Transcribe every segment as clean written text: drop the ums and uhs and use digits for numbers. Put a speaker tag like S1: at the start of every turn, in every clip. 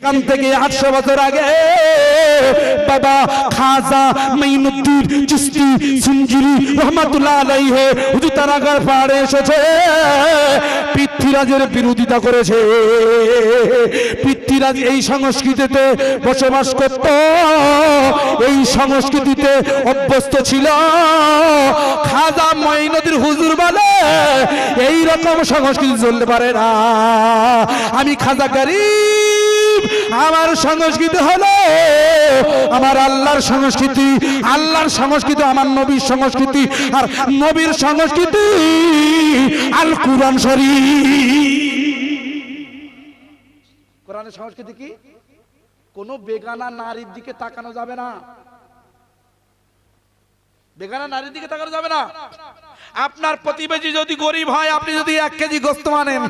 S1: এখান থেকে 800 বছর আগে বাবা খাজা মাইনুদ্দিন চিশতি সিঞ্জিরি রহমাতুল্লাহ আলাইহি হুজুর তারাগড় পাহাড়ে এসেছে, পৃথ্বীরাজের বিরোধিতা করেছে। পৃথ্বীরাজ এই সংস্কৃতিতে বসবাস করত, এই সংস্কৃতিতে অভ্যস্ত ছিল। খাজা মাইনুদ্দিন হুজুর বলে এই রকম সংস্কৃতি চলতে পারে না। আমি খাজা গরিব, আমার সংস্কৃতি হলো আমার আল্লাহর সংস্কৃতি, আল্লাহর সংস্কৃতি আমার নবীর সংস্কৃতি, আর নবীর সংস্কৃতি আল কুরআন শরীফ। কোরআনের সংস্কৃতি কি? কোন বেগানা নারীর দিকে তাকানো যাবে না, বেগানা নারীর দিকে তাকানো যাবে না। আপনার প্রতিবেশী যদি গরিব হয়, আপনি যদি 1 কেজি গোস্ত আনেন,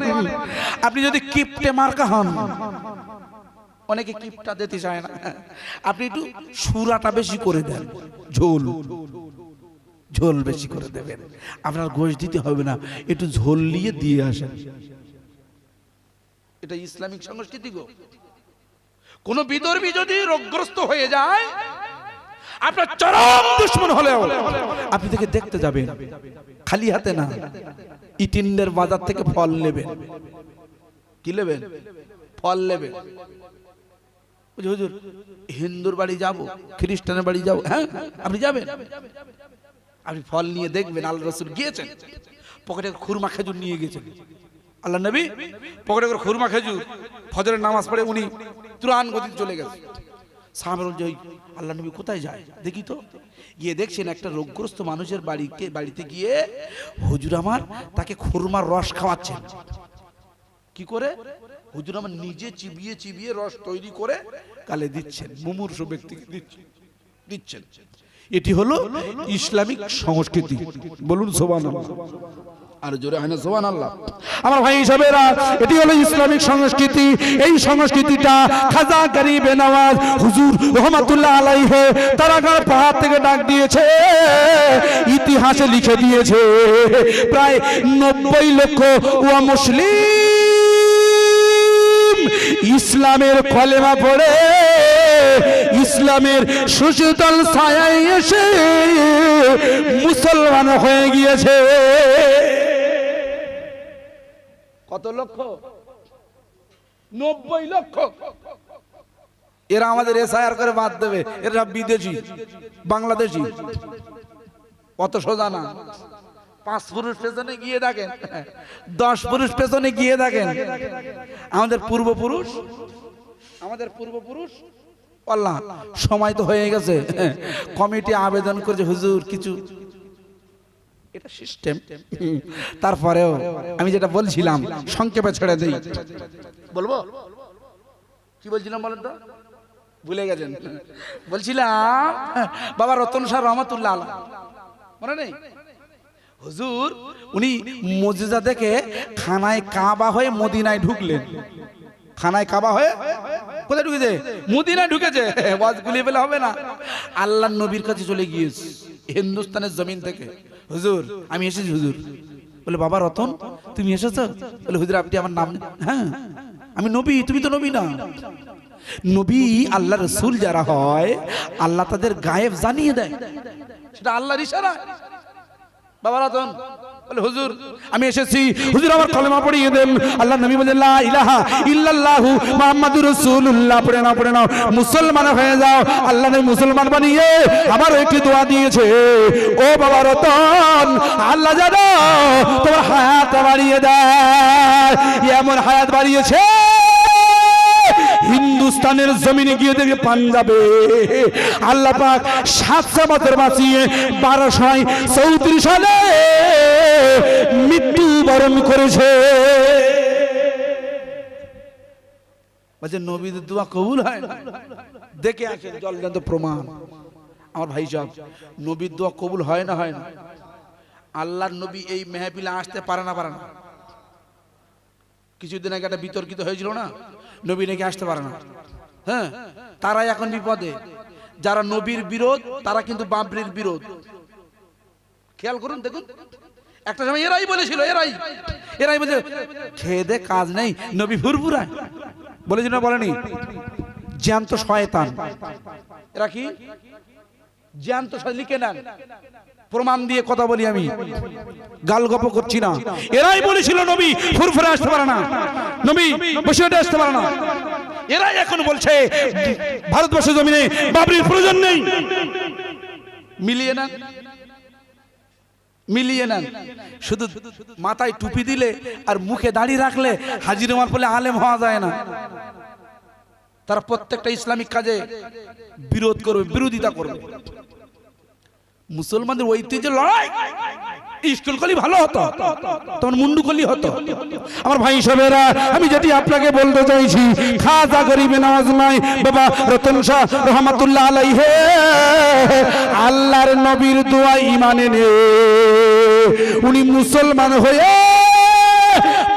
S1: আপনি যদি কিপটে মার্কা হন, অনেকে কিপটা দিতে চায় না, আপনি একটু সুরাটা বেশি করে দেন, ঝোল ঝোল বেশি করে দেবেন। আপনার গোশ দিতে হবে না, একটু ঝোল নিয়ে দিয়ে আসেন। এটা ইসলামিক সংস্কৃতি গো। কোন বিধর্মী যদি রোগগ্রস্ত হয়ে যায়, আপনার চরম দুশমন হলেও আপনি থেকে দেখতে যাবেন, খালি হাতে না, ইটিন্ডের বাজার থেকে ফল নেবেন। কি নেবেন? ফল নেবেন। হুজুর হিন্দুর বাড়ি যাব, খ্রিস্টানের বাড়ি যাব, হ্যাঁ আপনি যাবেন, আপনি ফল নিয়ে দেখবেন। আল্লাহ রাসূল গিয়েছেন, পকেটে খুরমা খেজুর নিয়ে গেছেন। আল্লাহ নবী পকেটে করে খুরমা খেজুর, ফজরের নামাজ পড়ে উনি তুরান গতিতে চলে গেছেন। সাহাবারা বলছে আল্লাহ নবী কোথায় যায় দেখি তো। গিয়ে দেখছেন একটা রোগগ্রস্ত মানুষের বাড়িতে গিয়ে হুজুর আমার তাকে খুরমার রস খাওয়াচ্ছেন। কি করে? হুজুর আমার নিজে চিবিয়ে চিবিয়ে রস তৈরি করে গালে দিচ্ছেন, মুমূর্ষু ব্যক্তিকে দিচ্ছেন। এটি হলো ইসলামিক সংস্কৃতি। বলুন সুবহানাল্লাহ। আর জোরে হয় না সুবহানাল্লাহ। আমার ভাই হিসাবেরা, এটি হলো ইসলামিক সংস্কৃতি। এই সংস্কৃতিটা খাজা গরিব নওয়াজ হুজুর রহমাতুল্লাহ আলাইহি তারাগড় পাহাড় থেকে ডাক দিয়েছে, ইতিহাসে লিখে দিয়েছে। প্রায় 90 লক্ষ ওয়া মুসলিম ইসলামের কলেমা পড়ে ইসলামের সুশীতল ছায়ায় এসে মুসলমান হয়ে গিয়েছে। কত লক্ষ? 90 লক্ষ। এরা আমাদের এসআইআর করে বাদ দেবে, এরা বিদেশি, বাংলাদেশি। অত সোজা না। 5 পুরুষ পেছনে গিয়ে দেখেন, 10 পুরুষ পেছনে গিয়ে দেখেন, আমাদের পূর্বপুরুষ আল্লাহ সময় তো হয়ে গেছে, কমিটি আবেদন করেছে হুজুর কিছু, এটা সিস্টেম। তারপরেও আমি যেটা বলছিলাম সংক্ষেপে ছেড়ে দেই। বলবো কি বলছিলাম বলেন তো? ভুলে গেছেন। বলছিলাম বাবা রতন শাহ রহমাতুল্লাহ আলাইহি, মনে নেই? হুজুর উনি মুজিজা দেখে খানায় কাবা হয়ে মদিনায় ঢুকলেন। খানায় কাবা হয়ে কোথায় ঢুকেছে? মদিনায় ঢুকেছে। ওয়াজ গুলিয়ে ফেলে হবে না। আল্লাহর নবীর কাছে চলে গিয়েছে হিন্দুস্তানের জমিন থেকে। হুজুর আমি এসেছি হুজুর। বলে বাবা রতন তুমি এসেছো? বলে হুজুর আপনি আমার নাম? হ্যাঁ আমি নবী। তুমি তো নবী না। নবী আল্লাহ রাসূল যারা হয় আল্লাহ তাদের গায়েব জানিয়ে দেয়, সেটা আল্লাহর ইশারা। বাবা রতন বলে হুজুর আমি এসেছি, হুজুর আমার কলেমা পড়িয়ে দেন। আল্লাহ নবী বলেন লা ইলাহা ইল্লাল্লাহু মুহাম্মাদুর রাসূলুল্লাহ পড়ে নাও মুসলমান হয়ে যাও। আল্লাহ নবী মুসলমান বানিয়ে আমার একটি দোয়া দিয়েছে, ও বাবা রতন আল্লাহ জানো তোমার হায়াত বাড়িয়ে দেয়। এমন হায়াত বাড়িয়েছে হিন্দুস্তানের জমিনে গিয়ে দেখে পাঞ্জাবে আল্লাহ পাক 700 বছর বাঁচিয়ে 1234 সালে মৃত্যুবরণ করেছে। বলছে নবীদের দোয়া কবুল হয় না। দেখে আসেন জলজান্ত প্রমাণ। আমার ভাই সাহেব, নবীর দোয়া কবুল হয় না? হয় না। আল্লাহর নবী এই মেহফিলে আসতে পারে না। কিছুদিন আগে একটা বিতর্কিত হয়েছিল না, নবী নাকি আসতে পারে না। হ্যাঁ তারাই এখন বিপদে। যারা নবীর বিরোধ তারা কিন্তু বাবরির বিরোধ। খেয়াল করুন, দেখুন একটা সময় এরাই বলেছিল, এরাই বলছে খেয়ে দে কাজ নেই, নবী ফুরফুরায়। বলেছি না বলেনি? জ্যান্ত শয়তান। এরা কি জ্যান্ত? লিখে নেন, প্রমাণ দিয়ে কথা বলি, আমি গালগপ্প করছি না। এরাই বলেছিল নবী ফুরফুরে আসতে পারে না, নবী বসে আসতে পারে না। এরাই এখন বলছে ভারতবর্ষের জমিনে বাবরির প্রয়োজন নেই। মিলিয়ে নেন, মিলিয়ে নেন। শুধু মাথায় টুপি দিলে আর মুখে দাড়ি রাখলে হাজির হওয়ার ফলে আলেম হওয়া যায় না। তারা প্রত্যেকটা ইসলামিক কাজে বিরোধ করবে, বিরোধিতা করবে। মুসলমানদের ঐতিহ্য লড়াই, স্কুল করলে ভালো হতো, তখন মুন্ডু করলে হতো। আমার ভাই সাহেবেরা, আমি যেটি আপনাকে বলতে চাইছি, খাজা গরিবে নওয়াজ নাই, বাবা রতন শাহ রহমাতুল্লাহ আলাইহি আল্লাহর নবীর দোয়া ঈমানে নে, উনি মুসলমান হয়ে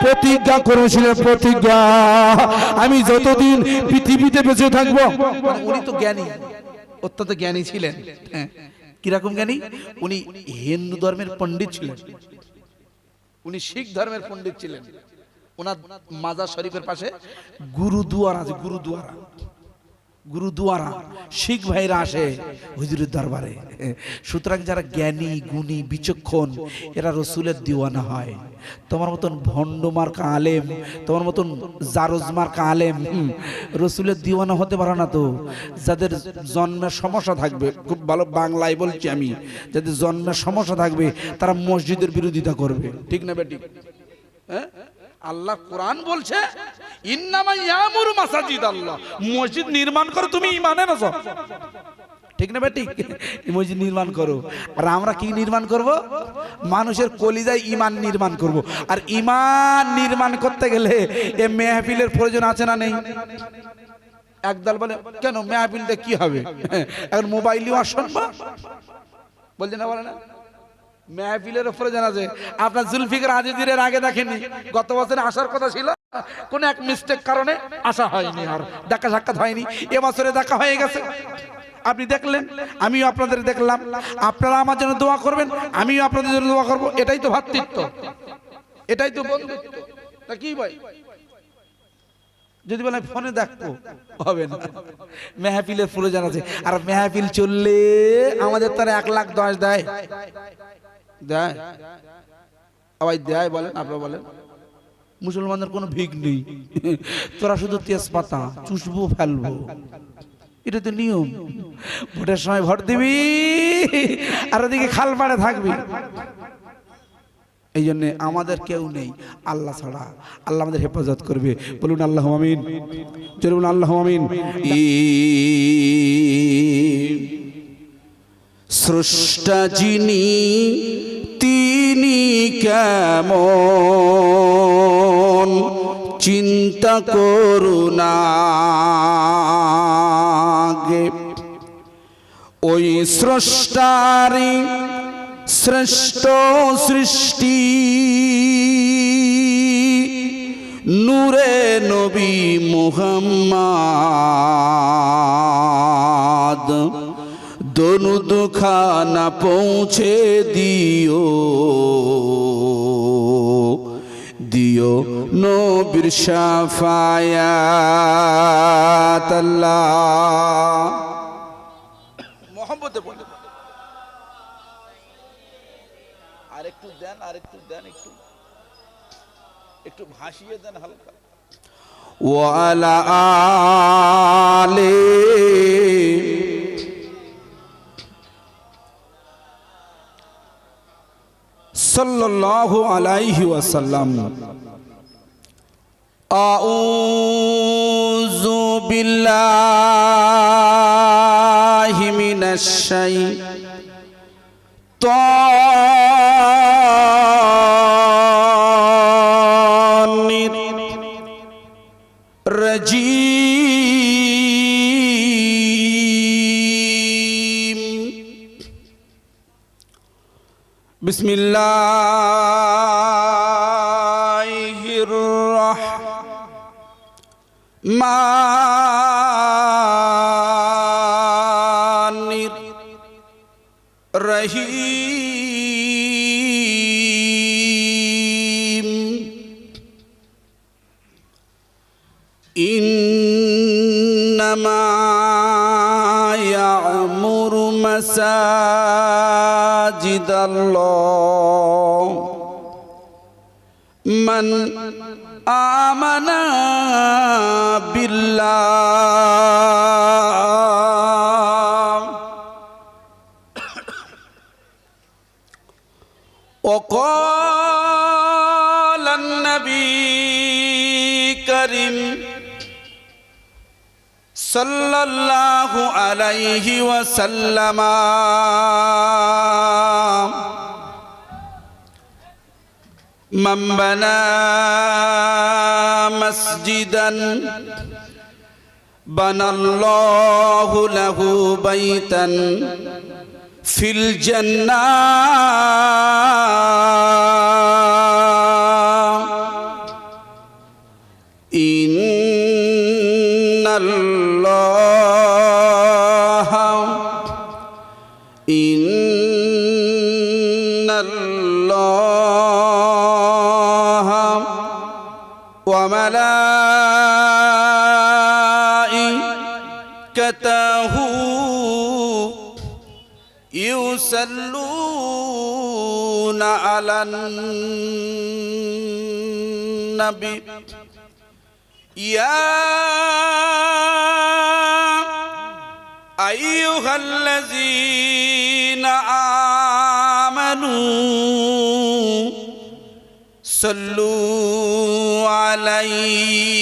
S1: প্রতিজ্ঞা করেছিলেন, প্রতিজ্ঞা, আমি যতদিন পৃথিবীতে বেঁচে থাকবো। উনি তো জ্ঞানী, অত্যন্ত জ্ঞানী ছিলেন। হ্যাঁ, কিরকম জ্ঞানী? উনি হিন্দু ধর্মের পণ্ডিত ছিলেন, উনি শিখ ধর্মের পণ্ডিত ছিলেন। ওনার মাজার শরীফের পাশে গুরুদুয়ারা আছে, গুরুদুয়ারা, গুরুদুয়ারা। শিখ ভাইরা আসে হুজুরের দরবারে। সুতরাং যারা জ্ঞানী, গুণী, বিচক্ষণ, এরা রসুলের দিওয়ানা হয়। তোমার মতন ভণ্ড মার্কা আলেম, তোমার মতন জারজ মার্কা আলেম রসুলের দিওয়ানা হতে পারে না। তো যাদের জন্মের সমস্যা থাকবে, খুব ভালো বাংলায় বলছি আমি, যাদের জন্মের সমস্যা থাকবে তারা মসজিদের বিরোধিতা করবে, ঠিক না বেটি? হ্যাঁ, আল্লাহ কোরআন বলছে ইন্নামা ইয়ামুরু মাসাজিদ আল্লাহ, মসজিদ নির্মাণ করো তুমি ঈমানে না, ঠিক না বেটি? মসজিদ নির্মাণ করো। আর আমরা কি নির্মাণ করব? মানুষের কলিজায় ঈমান নির্মাণ করব। আর ঈমান নির্মাণ করতে গেলে এ মেহফিলের প্রয়োজন আছে না নেই? একদল বলে কেন মেহফিলটা কি হবে, এখন মোবাইলই শুনবো, বলছে না, বলে না মেহফিলের প্রয়োজন আছে। আপনার জুলফিকার আজিজের আগে দেখেনি, গত বছর আসার কথা ছিল, কোন এক মিস্টেক কারণে আসা হয়নি, আর দেখা সাক্ষাৎ হয়নি। এবছরে দেখা হয়ে গেছে, আপনি দেখলেন, আমিও আপনাদের দেখলাম। আপনারা আমার জন্য দোয়া করবেন, আমিও আপনাদের জন্য দোয়া করব। এটাই তো ভ্রাতৃত্ব, এটাই তো বন্ধুত্ব, তা কি ভাই? যদি বলেন ফোনে দেখবো, হবে না। মেহফিলের প্রয়োজন আছে। আর মেহফিল চললে আমাদের তার 1,10,000 দেয়, দেয় সবাই দেয়, বলেন আপনারা বলেন। মুসলমানদের কোনো ভিক নেই, তোরা শুধু তেজপাতা চুষবো ফেলবো, এটা তো নিয়ম। ভোটের সময় ভোট দিবি আর ওদিকে খাল পাড়ে থাকবি। এই জন্য আমাদের কেউ নেই আল্লাহ ছাড়া। আল্লাহ আমাদের হেফাজত করবে, বলুন আল্লাহ আমিন, বলুন আল্লাহ আমিন। স্রষ্টা যিনি তিনি কেমন চিন্তা করুনা, ওই স্রষ্টারি শ্রেষ্ঠ সৃষ্টি নূরে নবী মুহাম্মদ, দরুদ খানা পৌঁছে দিও, দিও নবীর শাফায়াত। আল্লাহ মোহাম্মদে বলে আরেকটু দেন, আরেকটু দেন, একটু একটু ভাসিয়ে দেন হালকা। ওয়ালা আলে সাল্লাল্লাহু আলাইহি ওয়াসাল্লাম। আউযু বিল্লাহি মিনাশ শাইতানির রাজীম। বিসমিল্লাহির রহমানির রহিম।
S2: إنما يعمر مساجد الله من آمن بالله وقال النبي كريم صلى الله عليه وسلم من بنى مسجدا بنى الله له بيتا في الجنة إن الله وملائكته يصلون على النبي يا أيها الذين آمنوا صلوا عليه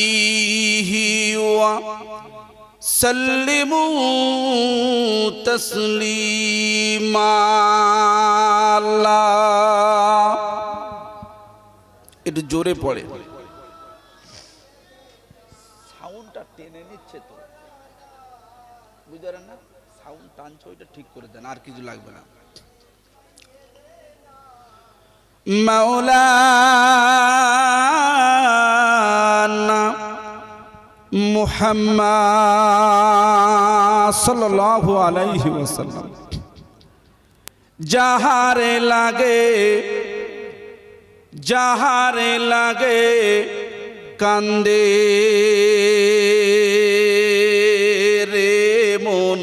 S2: وسلموا تسليما একটু জোরে পড়ে সাউন্ডটা টেনে নিচ্ছে তো বুঝতে পারেন না সাউন্ড টানছে ওইটা ঠিক করে দেন আর কিছু লাগবে না মাওলানা মুহাম্মদ সাল্লাল্লাহু আলাইহি ওয়াসাল্লাম যাহারে লাগে কান্দে রে মন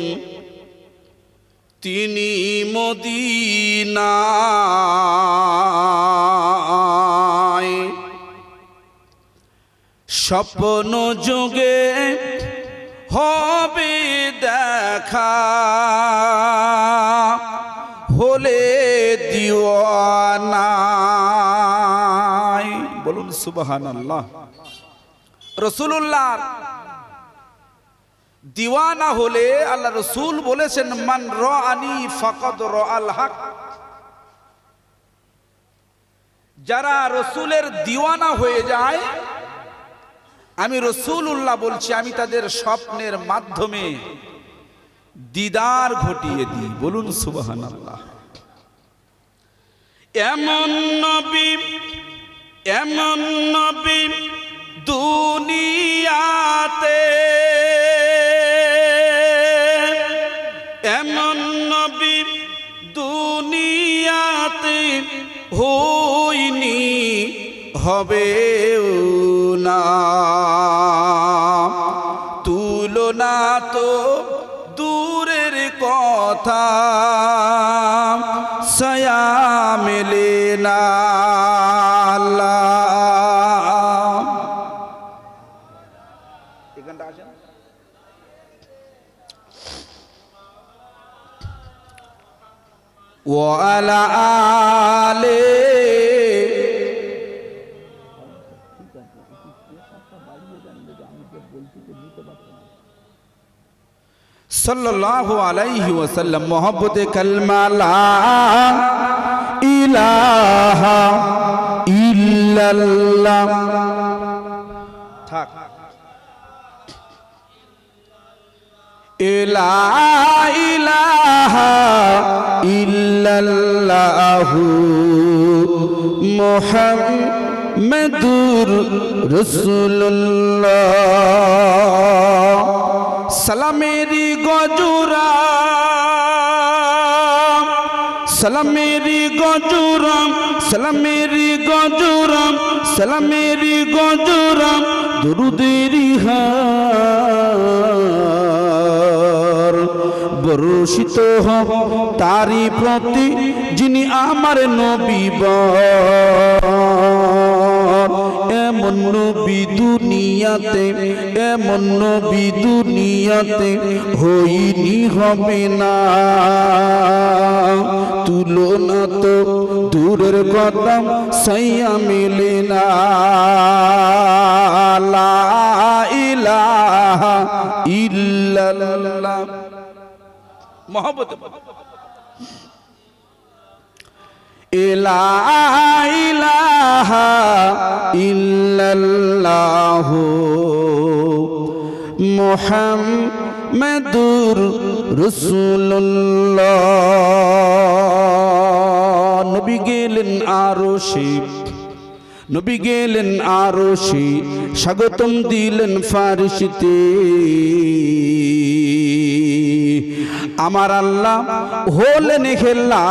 S2: তিনি মদিনায় স্বপ্ন যোগে হবে দেখা হলে দিওয়ানা বলুন সুবহানাল্লাহ রাসূলুল্লাহ দিওয়ানা হলে আল্লাহ রাসূল বলেছেন মান রাআনি ফাকাদ রাআল হক যারা রাসূলের দিওয়ানা হয়ে যায় আমি রাসূলুল্লাহ বলছি আমি তাদের স্বপ্নের মাধ্যমে দিদার ঘটিয়ে দিই বলুন সুবহানাল্লাহ এমন নবী দুনিয়াতে এমন নবী দুনিয়াতে হইনি হবেও না তুলনা তো দূরের কথা সয়া মেলে না এখানটা আসেন ওয়ালা আলে सल्लल्लाहु अलैहि वसल्लम मोहब्बत कलमा ला इलाहा इल्लल्लाह थाक ला इलाहा इल्लल्लाहु मुहम्मदुर रसूलुल्लाह सलामेरी गजुराम सलामेरी गजुराम सलामेरी गजुराम सलामेरी गजुराम दुरूदेरी हाय
S1: আকর্ষিত হব তারি প্রতি যিনি আমার নবী এমন নবী দুনিয়াতে, এমন নবী দুনিয়াতে হইনি হবে না, তুলনা তো দূরের কথা সাইয়া মেলে না। লা ইলাহা ইল্লাল্লাহ মহব্বত লা ইলাহা ইল্লাল্লাহু মুহাম্মাদুর রাসূলুল্লাহ। নবী গেলেন আরশে, নবী গেলেন আরশে, স্বাগতম দিলেন ফারিশতে। আমার আল্লাহ হলেন খেলা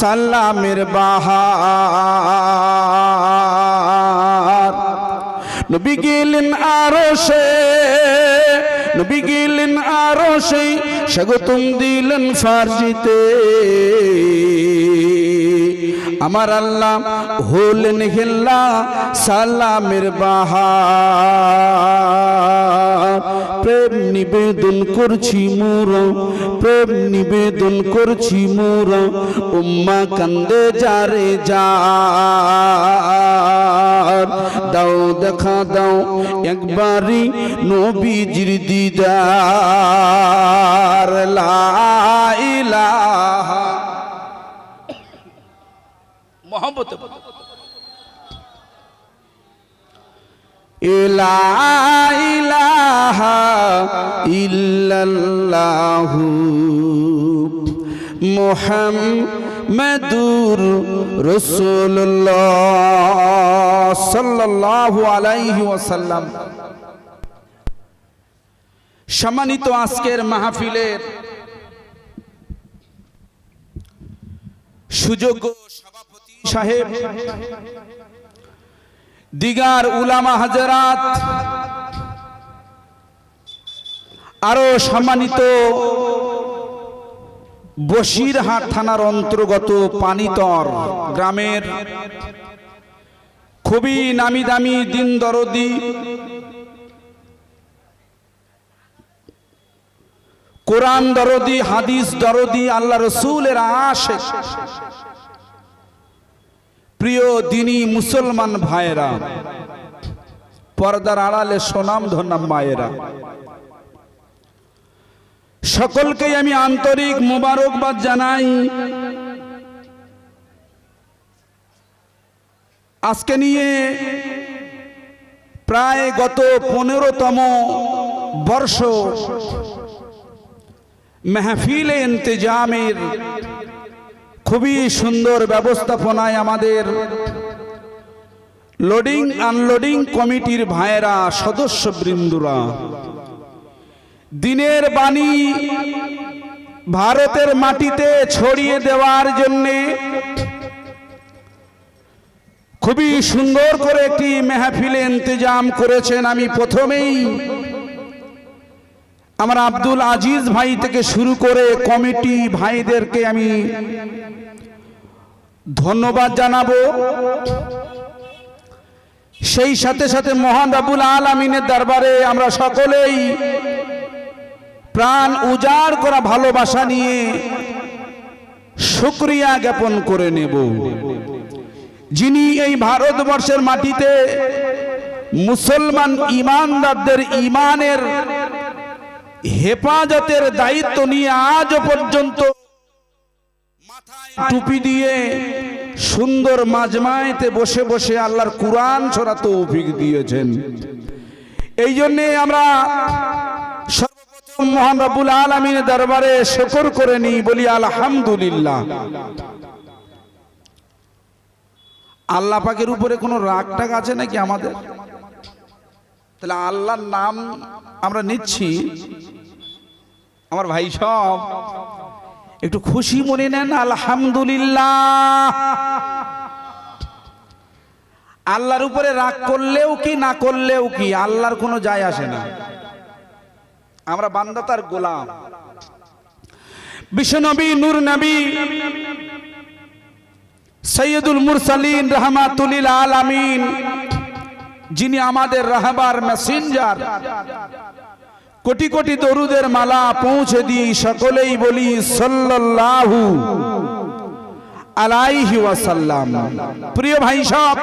S1: সালামের বাহার। নবী গেলেন আরশে, নবী গেলেন আরশে, স্বাগতম দিলেন ফারিশতে। আমার আল্লাহ হলেন খেলা সালামের বাহার। প্রেম নিবেদন করছি মোরা, প্রেম নিবেদন করছি মোরা, উম্মা কান্দে যারে যার। দাও দেখা দাও একবারই নবীজির দিদার। লা ইলাহা মোহাম্মদ লা ইলাহা ইল্লাল্লাহু মুহাম্মাদুর রাসূলুল্লাহ সাল্লাল্লাহু আলাইহি ওয়াসাল্লাম। সম্মানিত আজকের মাহফিলের সুযোগ্য সভাপতি সাহেব, দিগার উলামা হাজরাত, আরো সম্মানিত বসিরহাট থানার অন্তর্গত পানিতর গ্রামের খুবই নামি দামি দিন দরদি, কোরআন দরদি, হাদিস দরদি, আল্লাহ রসুলের আশিক প্রিয় দিনী মুসলমান ভাইয়েরা, পর্দার আড়ালে সোনাম ধন্যাম মায়েরা, সকলকে আমি আন্তরিক মোবারকবাদ জানাই। আজকে নিয়ে প্রায় গত 15তম বর্ষ মেহফিলে ইন্তেজামের খুবই সুন্দর ব্যবস্থাপনায় আমাদের লোডিং আনলোডিং কমিটির ভাইয়েরা, সদস্যবৃন্দরা দিনের বাণী ভারতের মাটিতে ছড়িয়ে দেওয়ার জন্যে খুবই সুন্দর করে একটি মেহফিলে ইন্তেজাম করেছেন। আমি প্রথমেই আমার আব্দুল আজিজ ভাই থেকে শুরু করে কমিটি ভাইদেরকে আমি ধন্যবাদ জানাবো। সেই সাথে সাথে মহান রব্বুল আলামিনের দরবারে আমরা সকলেই প্রাণ উজাড় করা ভালোবাসা নিয়ে শুকরিয়া জ্ঞাপন করে নেব, যিনি এই ভারতবর্ষের মাটিতে মুসলমান ইমানদারদের ইমানের হেফাজতের দায়িত্ব নিয়ে আজ পর্যন্ত মাথায় টুপি দিয়ে সুন্দর মাজমাইতে বসে বসে আল্লাহর কুরআন শোনা তৌফিক দিয়েছেন। এই জন্যে আমরা সর্বপ্রথম মহান রব্বুল আলামিনের দরবারে শুকর করে নিই, বলি আলহামদুলিল্লাহ। আল্লাহ পাকের উপরে কোনো রাগ টাগ আছে নাকি আমাদের? তাহলে আল্লাহর নাম আমরা নিচ্ছি, আমার ভাই সব একটু খুশি মনে নেন, আলহামদুলিল্লাহ। আল্লাহর উপরে রাগ করলেও কি না করলেও কি, আল্লাহর কোনো যায় আসে না।
S2: আমরা বান্দা তার গোলাম।
S1: বিশ্বনবী নূর নবী সৈয়দুল মুরসালিন রাহমাতুল লিল আলামিন, যিনি আমাদের রাহবার মেসেঞ্জার, কোটি কোটি দরুদের মালা পৌঁছে দিই, সকলেই বলি সাল্লাল্লাহু আলাইহি ওয়াসাল্লাম। প্রিয় ভাই সব,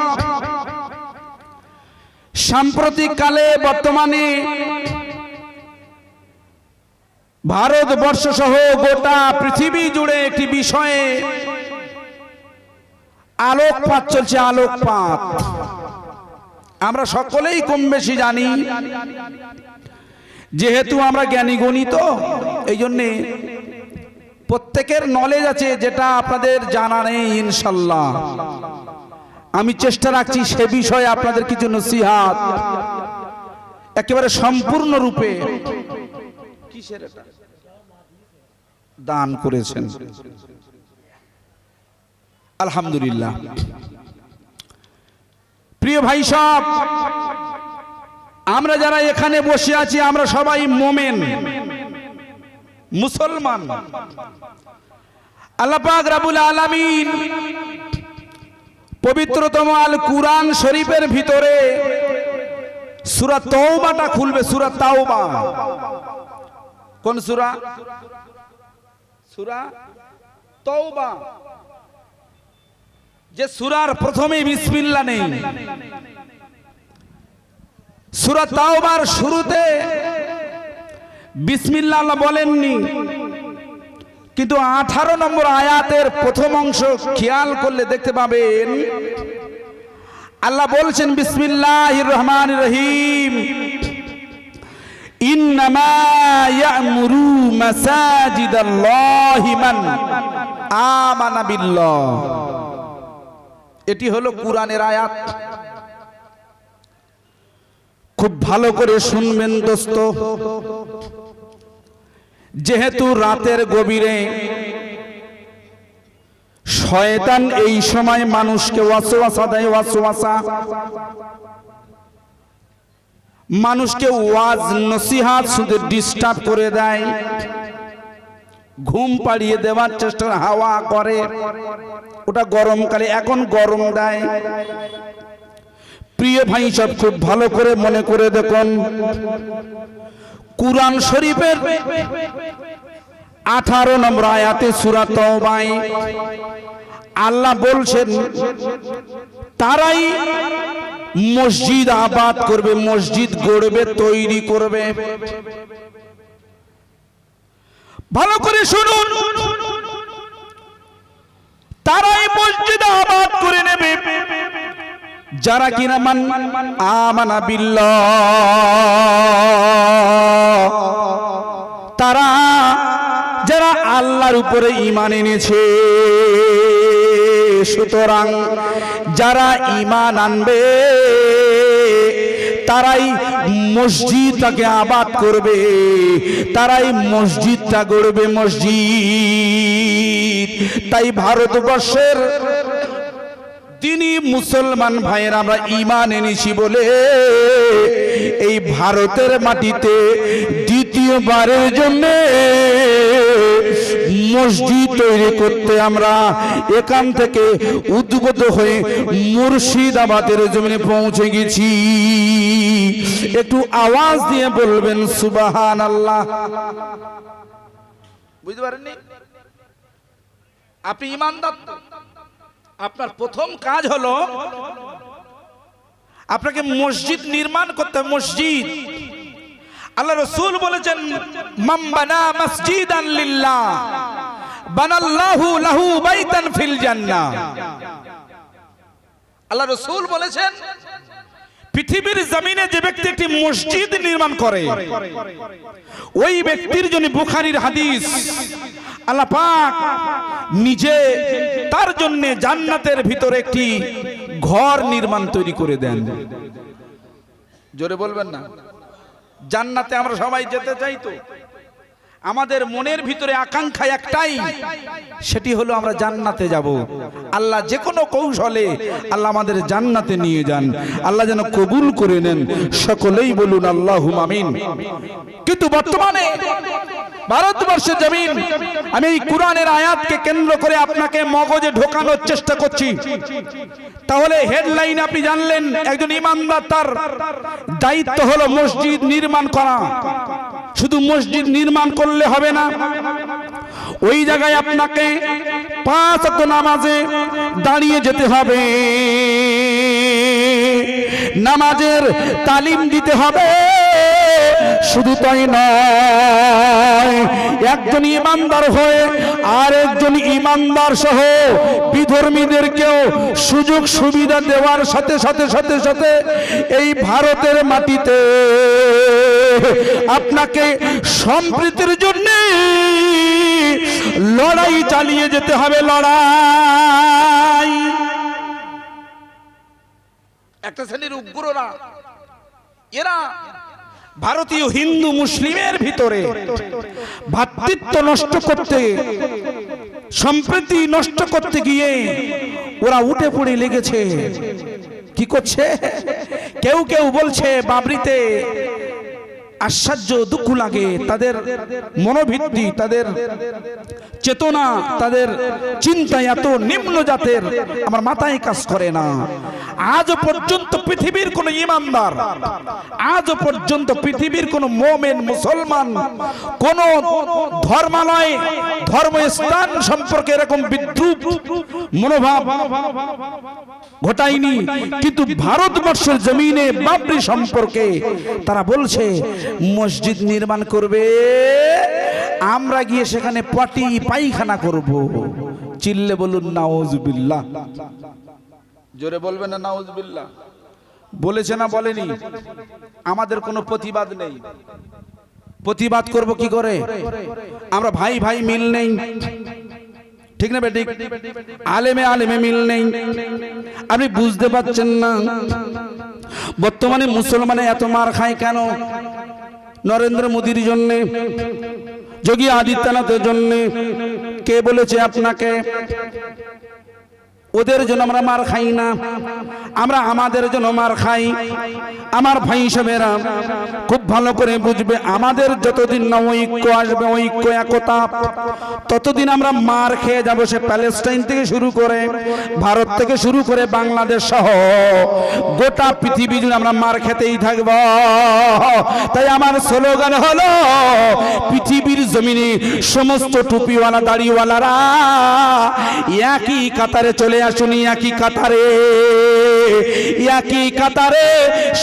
S1: সাম্প্রতিক কালে বর্তমানে ভারতবর্ষ সহ গোটা পৃথিবী জুড়ে একটি বিষয়ে আলোকপাত চলছে, আলোকপাত। আমরা সকলেই কম বেশি জানি, যেহেতু আমরা জ্ঞানী গণিত, এই জন্যে প্রত্যেকের নলেজ আছে, যেটা আপনাদের জানা নেই ইনশাল্লাহ। আমি চেষ্টা রাখছি সে বিষয়ে আপনাদের কিছু নসিহাত একেবারে সম্পূর্ণ রূপে
S2: কিসের এটা
S1: দান করেছেন, আলহামদুলিল্লাহ। প্রিয় ভাই সব, আমরা যারা এখানে বসে আছি, আমরা সবাই মোমেন, মুসলমান। আল্লাহ পাক রব্বুল আলামিন পবিত্রতম আল কুরআন শরীফের ভিতরে সূরা তাওবাটা খুলবে, সূরা তাওবা। কোন সূরা?
S2: সূরা তাওবা,
S1: যে সূরার প্রথমে বিসমিল্লাহ নেই। সূরা তাওবার শুরুতে বিসমিল্লাহ আল্লাহ বলেননি, কিন্তু 18 নম্বর আয়াতের প্রথম অংশ খেয়াল করলে দেখতে পাবেন আল্লাহ বলছেন বিসমিল্লাহির রহমানির রহিম, ইন্নামা ইয়া'মুরু মাসাজিদাল্লাহি মান আমানা বিল্লাহ। এটি হলো কুরআনের আয়াত। খুব ভালো করে শুনবেন দোস্ত, যেহেতু রাতের গভীরে শয়তান এই সময় মানুষকে ওয়াসওয়াসা দেয়, ওয়াসওয়াসা, মানুষকে ওয়াজ নসিহত শুধু ডিস্টার্ব করে দেয়, ঘুম পাড়িয়ে দেওয়ার চেষ্টা হাওয়া করে। ওটা গরমকালে, এখন গরম দেয়। প্রিয় ভাই সব, খুব ভালো করে মনে করে দেখুন, কুরআন শরীফের 18 নম্বর আয়াতে সূরা তাওবায় আল্লাহ বলছেন তারাই মসজিদ আবাদ করবে, মসজিদ গড়বে, তৈরি করবে। ভালো করে শুনুন, তারাই মসজিদ আবাদ করে নেবে যারা কিনা মান আমানা বিল্লাহ, তারা যারা আল্লাহর উপরে ঈমান এনেছে। সুতরাং যারা ঈমান আনবে তারাই মসজিদটাকে আবাদ করবে, তারাই মসজিদটা গড়বে, মসজিদ। তাই ভারতবর্ষের তিনি মুসলমান ভাইয়ের আমরা ঈমান এনেছি বলে এই ভারতের মাটিতে দ্বিতীয়বারের জন্য মসজিদ তৈরি করতে আমরা এখান থেকে উদ্বুদ্ধ হয়ে মুর্শিদাবাদের জমিনে পৌঁছে গেছি। একটু আওয়াজ দিয়ে বলবেন সুবহানাল্লাহ।
S2: বুঝতে পারেননি? আপনি ঈমানদার, আপনার প্রথম কাজ হলো
S1: আপনাকে মসজিদ নির্মাণ করতে হবে। মসজিদ, আল্লাহ রাসূল বলেছেন মান বানা মসজিদান লিল্লাহ বানাল্লাহু লাহু বাইতান ফিল জান্নাহ।
S2: আল্লাহ রাসূল বলেছেন
S1: পৃথিবীর জমিনে যে ব্যক্তি একটি মসজিদ নির্মাণ করে ওই ব্যক্তির জন্য, বুখারীর হাদিস, আল্লাহ পাক নিজে তার জন্য জান্নাতের ভিতরে একটি ঘর নির্মাণ তৈরি করে দেন।
S2: জোরে বলবেন না? জান্নাতে আমরা সবাই যেতে চাই তো।
S1: আমাদের মনের ভিতরে আকাঙ্ক্ষা একটাই, সেটি হলো আমরা জান্নাতে যাব। আল্লাহ যে কোনো কৌশলে আল্লাহ আমাদের জান্নাতে নিয়ে যান, আল্লাহ যেন কবুল করে নেন। সকলেই বলুন আল্লাহুম্মা আমিন। কিন্তু বর্তমানে ভারতবর্ষের জমিন, আমি এই কোরআনের আয়াতকে কেন্দ্র করে আপনাকে মগজে ঢোকানোর চেষ্টা করছি। তাহলে হেডলাইন আপনি জানলেন, একজন ইমানদার তার দায়িত্ব হলো মসজিদ নির্মাণ করা। শুধু মসজিদ নির্মাণ করলে হবে না, ওই জায়গায় আপনাকে 5 ওয়াক্ত নামাজে দাঁড়িয়ে যেতে হবে, নামাজের তালিম দিতে হবে। শুধু তাই নয়, একজন ইমানদার হয়ে আর একজন ইমানদার সহ বিধর্মীদেরকেও সুযোগ সুবিধা দেওয়ার সাথে সাথে সাথে সাথে এই ভারতের মাটিতে আপনাকে সম্প্রীতির জন্য লড়াই চালিয়ে যেতে হবে। লড়াই, একটা শ্রেণীর উগ্ররা, এরা ভারতীয় হিন্দু মুসলিমের ভিতরে ভ্রাতৃত্ব নষ্ট করতে, সম্প্রীতি নষ্ট করতে গিয়ে ওরা উঠে পড়ে লেগেছে। কি করছে? কেউ কেউ বলছে বাবরিতে আশ্চর্য দুঃখ লাগে, তাদের মনোভিত্তি, তাদের চেতনা, তাদের চিন্তা এত নিম্ন জাতের, আমার মাথায় কাজ করে না। আজ পর্যন্ত পৃথিবীর কোন ইমানদার, আজ পর্যন্ত পৃথিবীর কোন মুমিন মুসলমান কোন ধর্মালয় ধর্মস্থান সম্পর্কে এরকম বিদ্রুপ মনোভাব ঘটায়নি। কিন্তু ভারতবর্ষের জমিনে বাবরি সম্পর্কে তারা বলছে মসজিদ নির্মাণ করবে, আমরা গিয়ে সেখানে পটি পায়খানা করব। চিল্লে বলুন নাউজুবিল্লাহ। জোরে বলবেন না নাউজুবিল্লাহ? বলেছে না বলেনি? আমাদের কোনো প্রতিবাদ নেই। প্রতিবাদ করব কি করে? আমরা ভাই ভাই মিল নেই, ঠিক না বেঠিক? আলেমে আলেমে মিল নেই। আপনি বুঝতে পারছেন না বর্তমানে মুসলমানে এত মার খায় কেন? নরেন্দ্র মোদীর জন্য, যোগী আদিত্যনাথের জন্য। কে বলেছে আপনাকে? ওদের জন্য আমরা মার খাই না, আমরা আমাদের জন্য মার খাই। আমার ভাই হিসেবেরা খুব ভালো করে বুঝবে, আমাদের যতদিন না ঐক্য আসবে, ঐক্য একতা, ততদিন আমরা মার খেয়ে যাবো। সে প্যালেস্টাইন থেকে শুরু করে, ভারত থেকে শুরু করে বাংলাদেশ সহ গোটা পৃথিবী জুড়ে আমরা মার খেতেই থাকব। তাই আমার স্লোগান হলো, পৃথিবীর জমিনে সমস্ত টুপিওয়ালা দাড়িওয়ালারা একই কাতারে চলে আসুন, একই কাতারে, একই কাতারে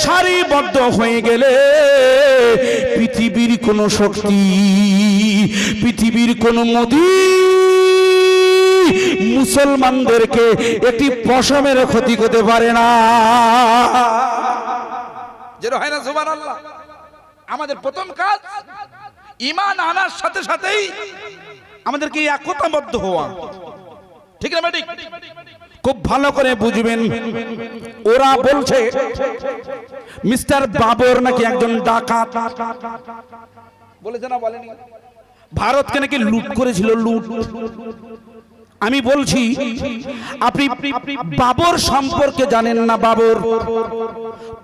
S1: সারিবদ্ধ হয়ে গেলে পৃথিবীর কোন শক্তি, পৃথিবীর কোন মোদী মুসলমানদেরকে একটি পশমের ক্ষতি করতে পারে না। যেটা হয় না সুবহানাল্লাহ। আমাদের প্রথম কাজ ঈমান আনার সাথে সাথেই আমাদেরকে একতাবদ্ধ হওয়া, ঠিক না বেঠিক? খুব ভালো করে বুঝবেন, ওরা বলছে মিস্টার বাবর নাকি একজন ডাকাত। বলেছে না বলেনি? ভারতকে নাকি লুট করেছিল, লুট। আমি বলছি আপনি বাবর সম্পর্কে জানেন না। বাবর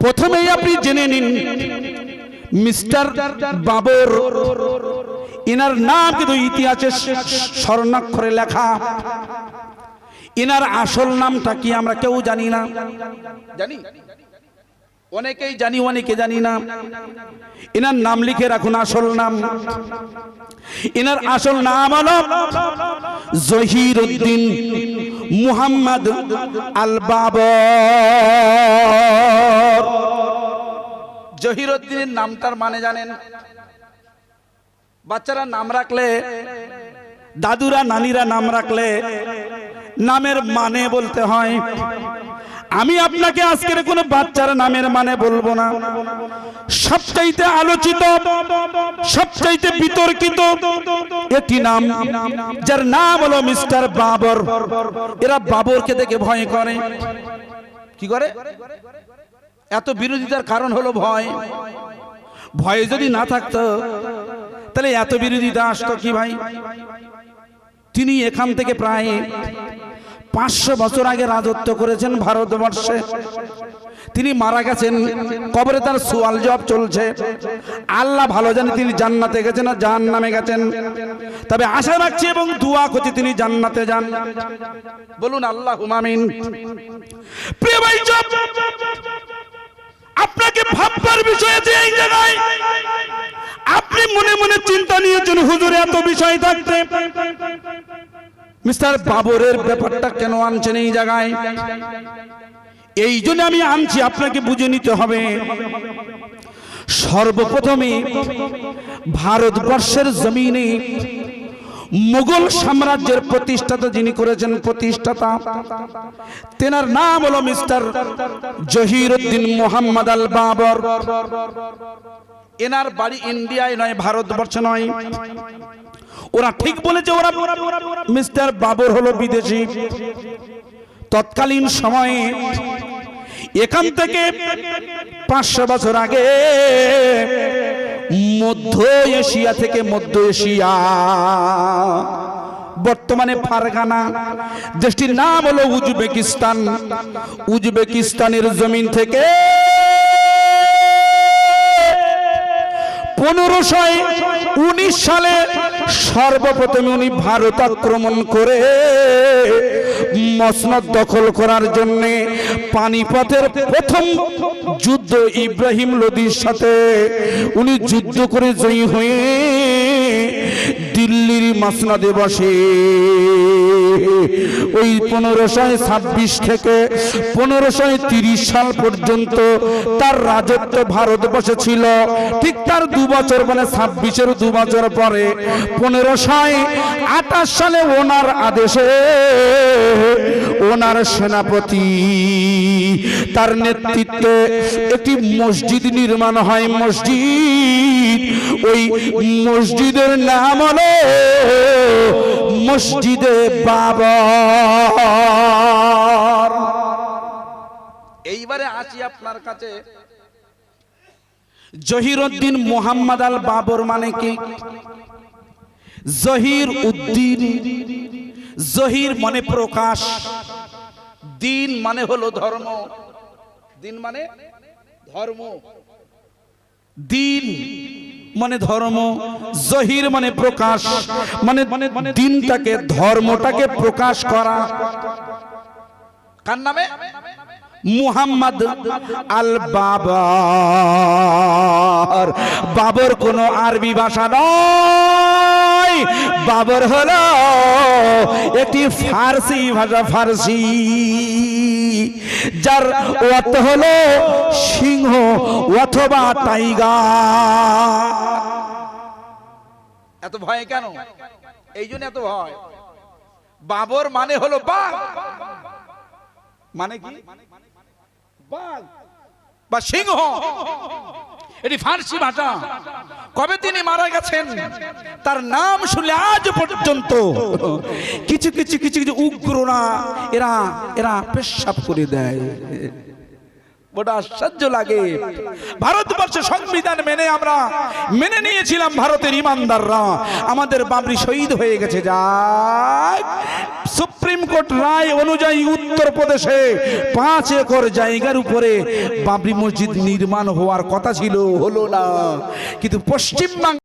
S1: প্রথমেই আপনি জেনে নিন, মিস্টার বাবর ইনার নাম কিন্তু ইতিহাসে স্বর্ণাক্ষরে লেখা। ইনার আসল নামটা কি আমরা কেউ জানি না। জানি? অনেকেই জানি, অনেকে জানি না। ইনার নাম লিখে রাখুন, আসল নাম। ইনার আসল নাম হলো জহিরউদ্দিন মুহাম্মদ আল বাবর। জহিরউদ্দিনের নামটার মানে জানেন? বাচ্চারা নাম রাখলে, দাদুরা নানিরা নাম রাখলে নামের মানে বলতে হয়। আমি আপনাকে আজকের কোন বাচ্চার নামের মানে বলবো না। সবচাইতে আলোচিত, সবচাইতে বিতর্কিত একটি নাম, যার নাম হলো মিস্টার বাবর। এরা বাবরকে দেখে ভয় করে। কি করে? এত বিরোধিতার কারণ হলো ভয়। ভয় যদি না থাকতো তাহলে এত বিরোধিতা আসতো কি ভাই? তিনি এখান থেকে প্রায় 500 বছর আগে রাজত্ব করেছেন ভারতবর্ষে। তিনি মারা গেছেন, কবরে তার সওয়াল জবাব চলছে। আল্লাহ ভালো জানে তিনি জান্নাতে গেছেন না জাহান্নামে গেছেন, তবে আশা রাখছি এবং দোয়া করছি তিনি জান্নাতে যান। বলুন আল্লাহুম্মা আমিন। প্রিয় ভাই, আপনাকে ভাববার বিষয় আছে এই জায়গায়। আপনি মনে মনে চিন্তা নিয়েছেন হুজুর এত বিষয় থাকতে মিস্টার বাবরের ব্যাপারটা কেন আনছেন এই জায়গায়? এই জন্য আমি আনছি, আপনাকে বুঝে নিতে হবে। সর্বপ্রথমে ভারতবর্ষের জমিনে মুঘল সাম্রাজ্যের প্রতিষ্ঠাতা যিনি করেছেন, প্রতিষ্ঠাতা তেনার নাম হলো মিস্টার জহিরুদ্দিন মোহাম্মদ আল বাবর। এনার বাড়ি ইন্ডিয়ায় নয়, ভারতবর্ষে নয়। ওরা ঠিক বলেছে, ওরা মিস্টার বাবর হলো বিদেশি। তৎকালীন সময়ে এখান থেকে 500 বছর আগে মধ্য এশিয়া থেকে, মধ্য এশিয়া বর্তমানে ফারগানা দেশটির নাম হলো উজবেকিস্তান। উজবেকিস্তানের জমিন থেকে 1519 সালে সর্বপ্রথম উনি ভারত আক্রমণ করে মসনদ দখল করার জন্য পানিপথের প্রথম যুদ্ধ ইব্রাহিম লোদির সাথে উনি যুদ্ধ করে জয়ী হয়ে দিল্লির মসনদে বসে। ওই 1526 থেকে 1530 সাল পর্যন্ত তার রাজত্ব ভারতবর্ষে ছিল। ঠিক তার 2 বছর মানে 26-এর 2 বছর পরে 1528 সালে ওনার আদেশে ওনার সেনাপতি তার নেতৃত্বে একটি মসজিদ নির্মাণ হয়। মসজিদ, ওই মসজিদের নাম হলো মসজিদে বাবর।
S2: এইবারে আসি আপনার কাছে,
S1: জহিরুদ্দিন মোহাম্মদ আল বাবর মানে কি? জহির উদ্দিন, জহির মানে প্রকাশ,
S2: দিন মানে হলো ধর্ম। দিন মানে ধর্ম,
S1: দিন মানে ধর্ম, জহির মানে প্রকাশ, মানে দিনটাকে, ধর্মটাকে প্রকাশ করা।
S2: কার নামে?
S1: মুহাম্মদ আল বাবর। বাবর কোনো আরবি ভাষা নয়, বাবর হলো একটি ফার্সি ভাষা, ফার্সি, যার অর্থ হলো সিংহ অথবা টাইগার।
S2: এত ভয় কেন? এই জন্য এত ভয়। বাবর মানে হলো বাঘ। মানে কি? বাঘ বা সিংহ।
S1: এটি ফার্সি ভাষা। কবে তিনি মারা গেছেন তার নাম শুনলে আজ পর্যন্ত কিছু কিছু কিছু কিছু উগ্ররা এরা এরা পেশাব করে দেয়। বড় আশ্চর্য লাগে। ভারতবর্ষের সংবিধান মেনে আমরা মেনে নিয়েছিলাম, ভারতের ইমানদাররা। আমাদের বাবরি শহীদ হয়ে গেছে। যাক, সুপ্রিম কোর্ট রায় অনুযায়ী উত্তরপ্রদেশে 5 একর জায়গার উপরে বাবরি মসজিদ নির্মাণ হওয়ার কথা ছিল, হলো না। কিন্তু পশ্চিমবঙ্গ